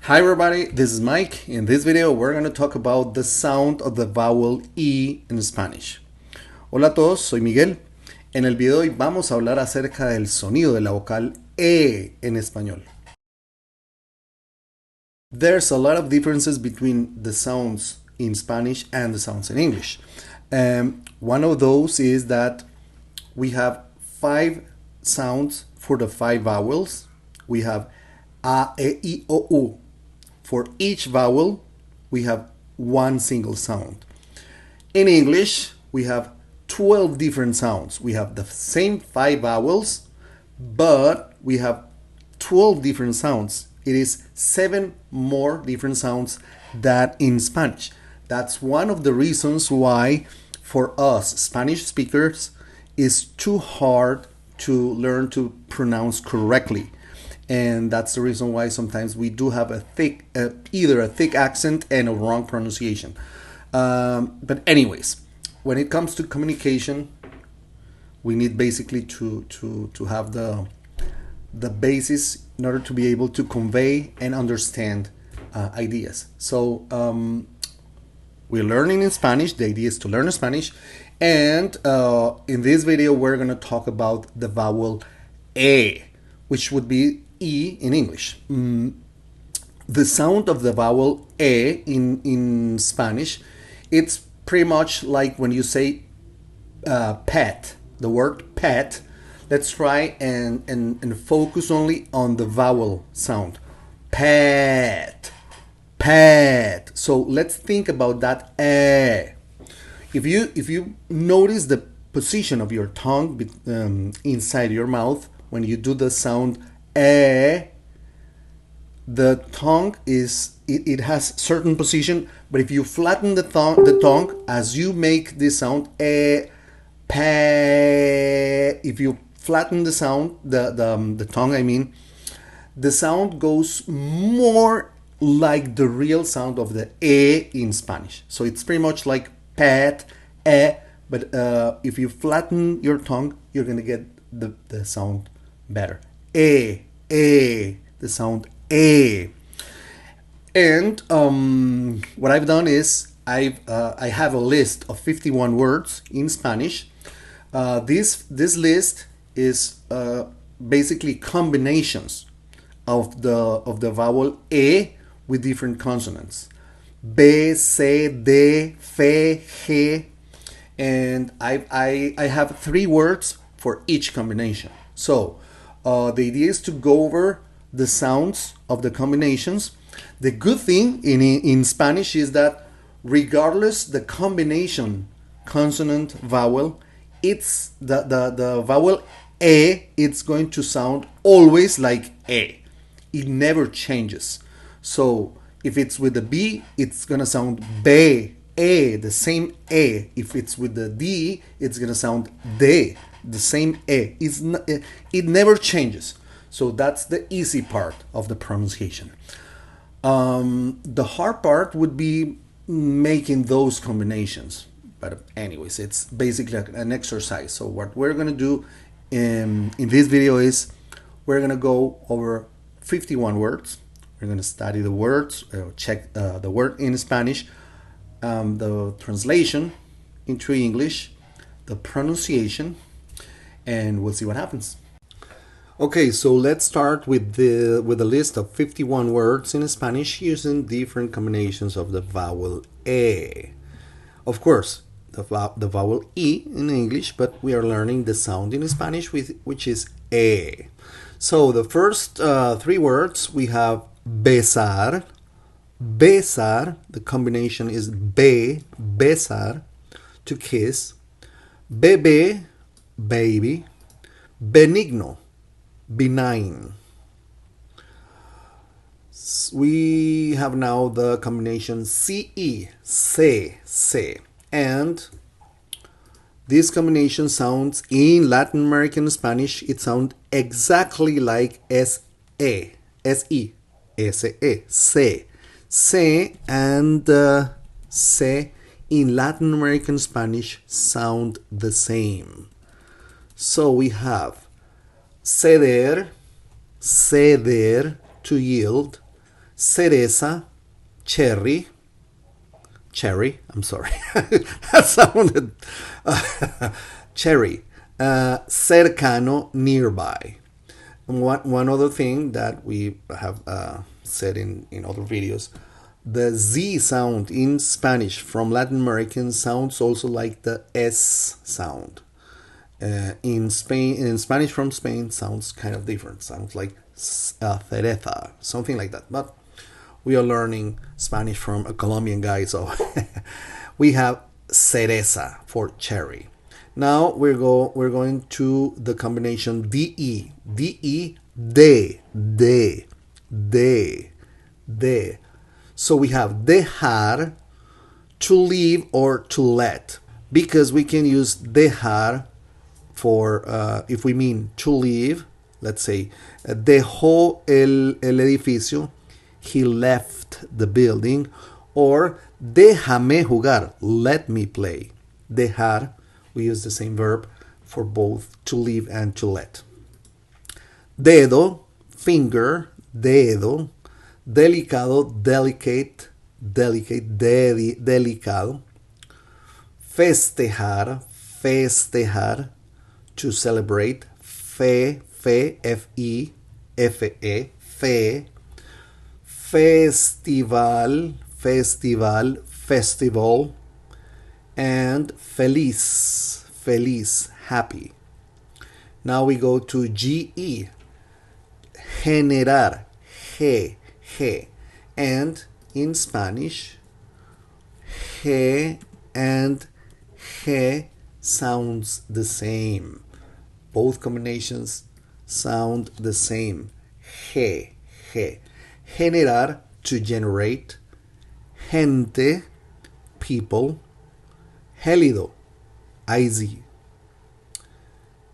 Hi everybody, this is Mike. In this video we're going to talk about the sound of the vowel E in Spanish. Hola a todos, soy Miguel. En el video de hoy vamos a hablar acerca del sonido de la vocal E en español. There's a lot of differences between the sounds in Spanish and the sounds in English. One of those is that we have 5 sounds for the 5 vowels. We have A, E, I, O, U. For each vowel, we have one single sound. In English, we have 12 different sounds. We have the same 5 vowels, but we have 12 different sounds. It is 7 more different sounds than in Spanish. That's one of the reasons why, for us Spanish speakers, it's too hard to learn to pronounce correctly. And that's the reason why sometimes we do have a thick, either a thick accent and a wrong pronunciation. But anyways, when it comes to communication, we need basically to have the basis in order to be able to convey and understand ideas. So we're learning in Spanish. The idea is to learn Spanish. And in this video, we're going to talk about the vowel E, which would be E in English. The sound of the vowel E in Spanish, it's pretty much like when you say pet, the word pet. Let's try and focus only on the vowel sound. Pet, pet. So let's think about that E. If you notice the position of your tongue inside your mouth when you do the sound the tongue it has certain position, but if you flatten the tongue as you make this sound if you flatten the sound, the tongue, I mean, the sound goes more like the real sound of the in Spanish. So it's pretty much like pet, but if you flatten your tongue, you're gonna get the sound better. The sound E. And what I've done is I have a list of 51 words in Spanish. This list is basically combinations of the vowel E with different consonants. B, C, D, F, G, and I have 3 words for each combination. So the idea is to go over the sounds of the combinations. The good thing in Spanish is that regardless the combination consonant vowel, it's the vowel E, it's going to sound always like E. It never changes. So if it's with the B, it's gonna sound B, E, the same E. If it's with the D, it's gonna sound D, the same E. It never changes. So that's the easy part of the pronunciation. The hard part would be making those combinations. But anyways, it's basically an exercise. So what we're gonna do in this video is we're gonna go over 51 words. We're gonna study the words, check the word in Spanish, the translation into English, the pronunciation, and we'll see what happens. Okay, so let's start with the list of 51 words in Spanish using different combinations of the vowel E. Of course, the vowel E in English, but we are learning the sound in Spanish which is E. So the first 3 words we have besar. Besar, the combination is besar, to kiss. Bebé, baby. Benigno, benign. We have now the combination CE, se, and this combination sounds in Latin American Spanish, it sounds exactly like se, se, and se in Latin American Spanish sound the same. So we have ceder, to yield, cereza, cherry, I'm sorry, that sounded, cherry, cercano, nearby. One other thing that we have said in other videos, the Z sound in Spanish from Latin American sounds also like the S sound. In Spanish from Spain sounds kind of different. Sounds like cereza, something like that. But we are learning Spanish from a Colombian guy, so we have cereza for cherry. Now we're going to the combination de, de. So we have dejar, to leave or to let, because we can use dejar for if we mean to leave. Let's say dejó el edificio, he left the building, or déjame jugar, let me play. Dejar, we use the same verb for both to leave and to let. Dedo, finger, dedo. Delicado, delicate, delicado. Festejar, festejar, to celebrate. F-E, F-E, fe. Festival, festival. And feliz, happy. Now we go to G-E, generar, G, and in Spanish, G and G sounds the same. Both combinations sound the same. G. Generar, to generate. Gente, people. Gélido, icy.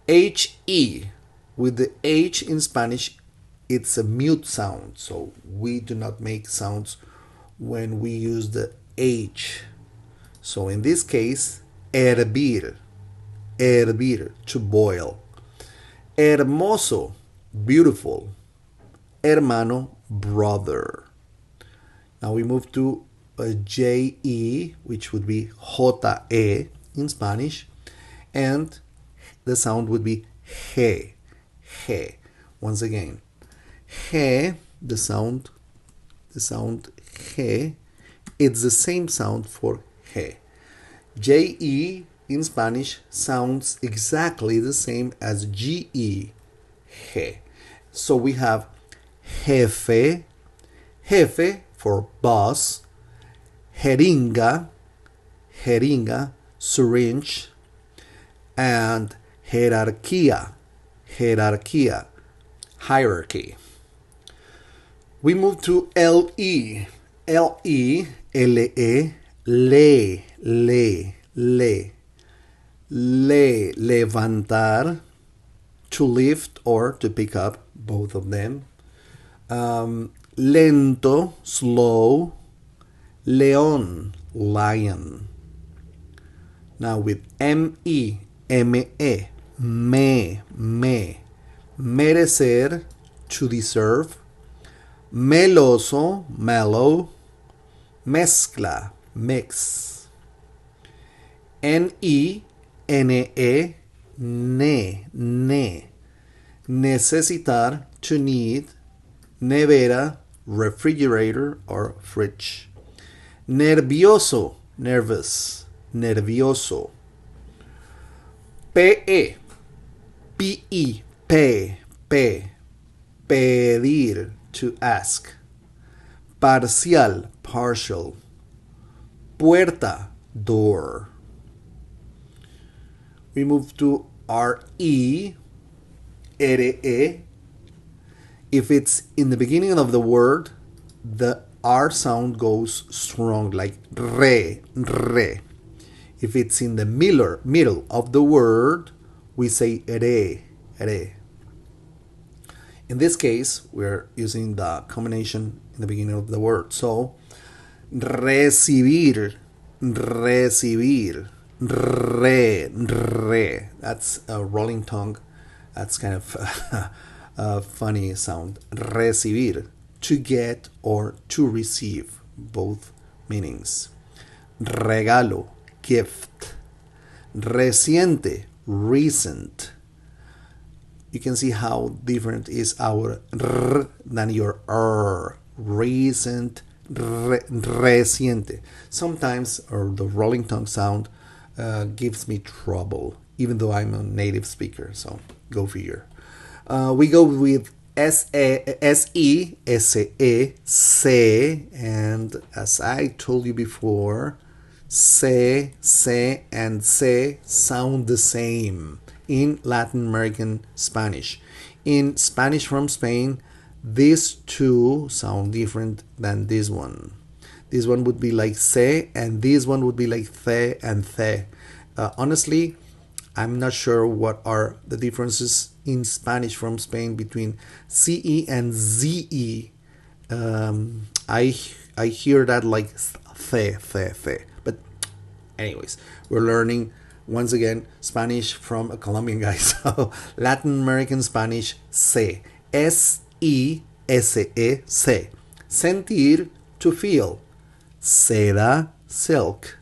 H-E, with the H in Spanish, it's a mute sound, so we do not make sounds when we use the H. So in this case, hervir, to boil. Hermoso, beautiful. Hermano, brother. Now we move to a J-E, which would be J-E in Spanish, and the sound would be G. Once again, G, the sound G, it's the same sound for G. J-E in Spanish sounds exactly the same as G-E, G. So we have jefe for boss, jeringa, syringe, and jerarquía, hierarchy. We move to L-E, L-E, levantar, to lift or to pick up, both of them. Lento, slow. León, lion. Now with M-E, M-E, merecer, to deserve. Meloso, mellow. Mezcla, mix. N-E, N-E, necesitar, to need. Nevera, refrigerator or fridge. Nervioso, nervous, nervioso. P-E, P-E, pedir, to ask. Parcial, partial. Puerta, door. We move to R-E, R-E. If it's in the beginning of the word, the R sound goes strong, like re. If it's in the middle of the word, we say re. In this case, we're using the combination in the beginning of the word. So, recibir, re. That's a rolling tongue. That's kind of a funny sound. Recibir, to get or to receive, both meanings. Regalo, gift. Reciente, recent. You can see how different is our r than your r. Recent, reciente. Sometimes, or the rolling tongue sound gives me trouble, even though I'm a native speaker, so go figure. We go with S-E, S-E, se, and as I told you before, se, and se sound the same in Latin American Spanish. In Spanish from Spain, these two sound different than this one. This one would be like se, and this one would be like the and the. Honestly, I'm not sure what are the differences in Spanish from Spain between CE and ZE. I hear that like the. But anyways, we're learning once again Spanish from a Colombian guy. So Latin American Spanish, se. S-E-S-E, se. Sentir, to feel. Seda, silk.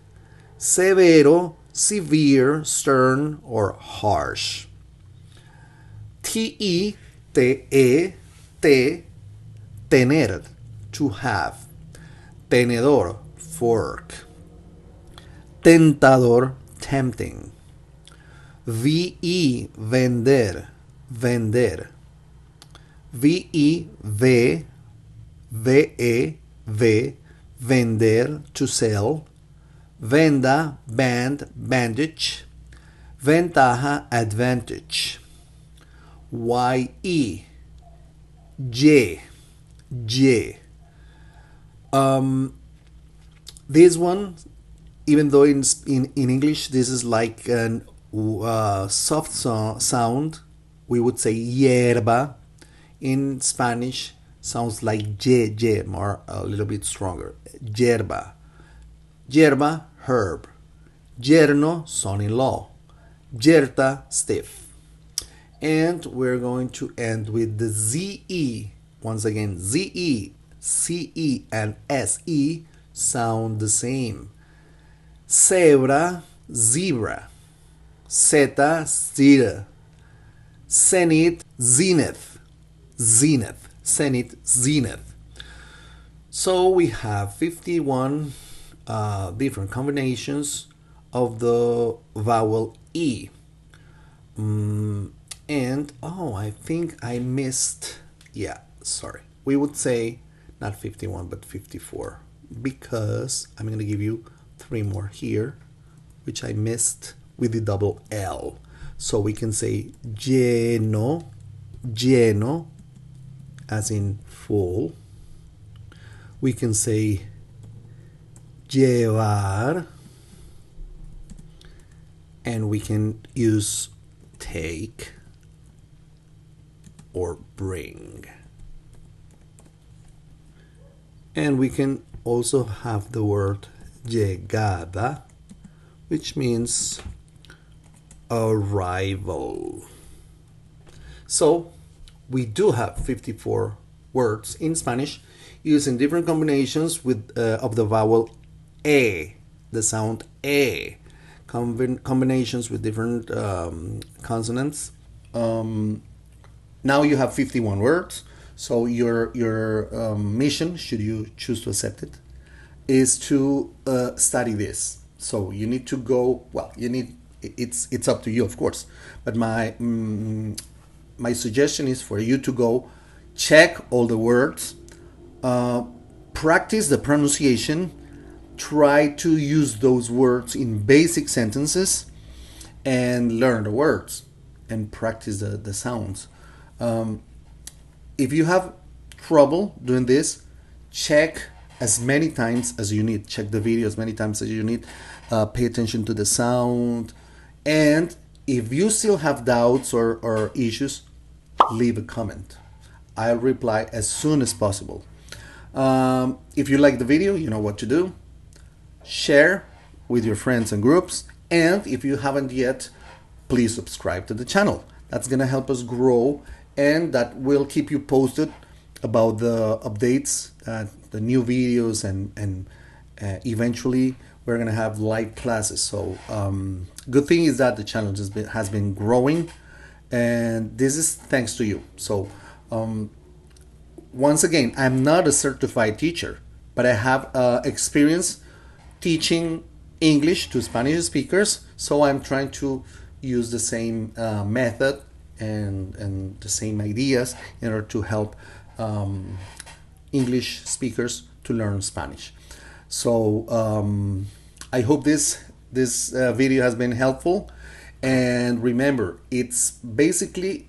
Severo, severe, stern, or harsh. Te, te, te, tener, to have. Tenedor, fork. Tentador, tempting. VE, vender, vender. VE, ve, ve, vender, to sell. Venda, band, bandage. Ventaja, advantage. Y-E, J. This one, even though in English this is like an soft sound, we would say hierba. In Spanish, sounds like ye, more a little bit stronger. Yerba. Yerba, herb. Yerno, son-in-law. Yerta, stiff. And we're going to end with the ZE. Once again, ZE, CE, and SE sound the same. Zebra, zebra. Zeta, zeta. Zenith, zenith. Zenith, zenith, zenith. So we have 51 different combinations of the vowel E. And I think I missed, we would say not 51 but 54, because I'm going to give you 3 more here which I missed with the double L. So we can say lleno, as in full. We can say llevar, and we can use take or bring. And we can also have the word llegada, which means arrival. So we do have 54 words in Spanish using different combinations with of the vowel E, the sound E, combinations with different consonants. Now you have 51 words. So your mission, should you choose to accept it, is to study this. So you need to go. Well, it's up to you, of course. But my suggestion is for you to go check all the words, practice the pronunciation, try to use those words in basic sentences, and learn the words and practice the sounds. If you have trouble doing this, check as many times as you need. Check the video as many times as you need. Pay attention to the sound. And if you still have doubts or issues, leave a comment. I'll reply as soon as possible. If you like the video, you know what to do. Share with your friends and groups. And if you haven't yet, please subscribe to the channel. That's going to help us grow, and that will keep you posted about the updates, the new videos, and eventually we're gonna have live classes. So good thing is that the channel has been growing, and this is thanks to you. So once again, I'm not a certified teacher, but I have experience teaching English to Spanish speakers. So I'm trying to use the same method and the same ideas in order to help English speakers to learn Spanish. So I hope this video has been helpful. And remember, it's basically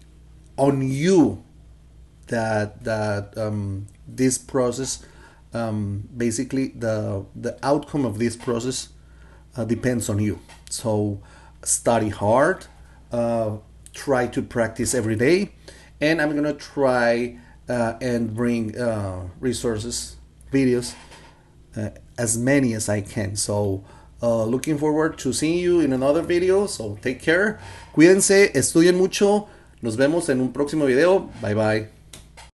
on you that this process, basically the outcome of this process depends on you. So study hard, try to practice every day, and I'm gonna try and bring resources, videos, as many as I can. So looking forward to seeing you in another video. So take care, cuídense, estudien mucho. Nos vemos en un próximo video. Bye bye.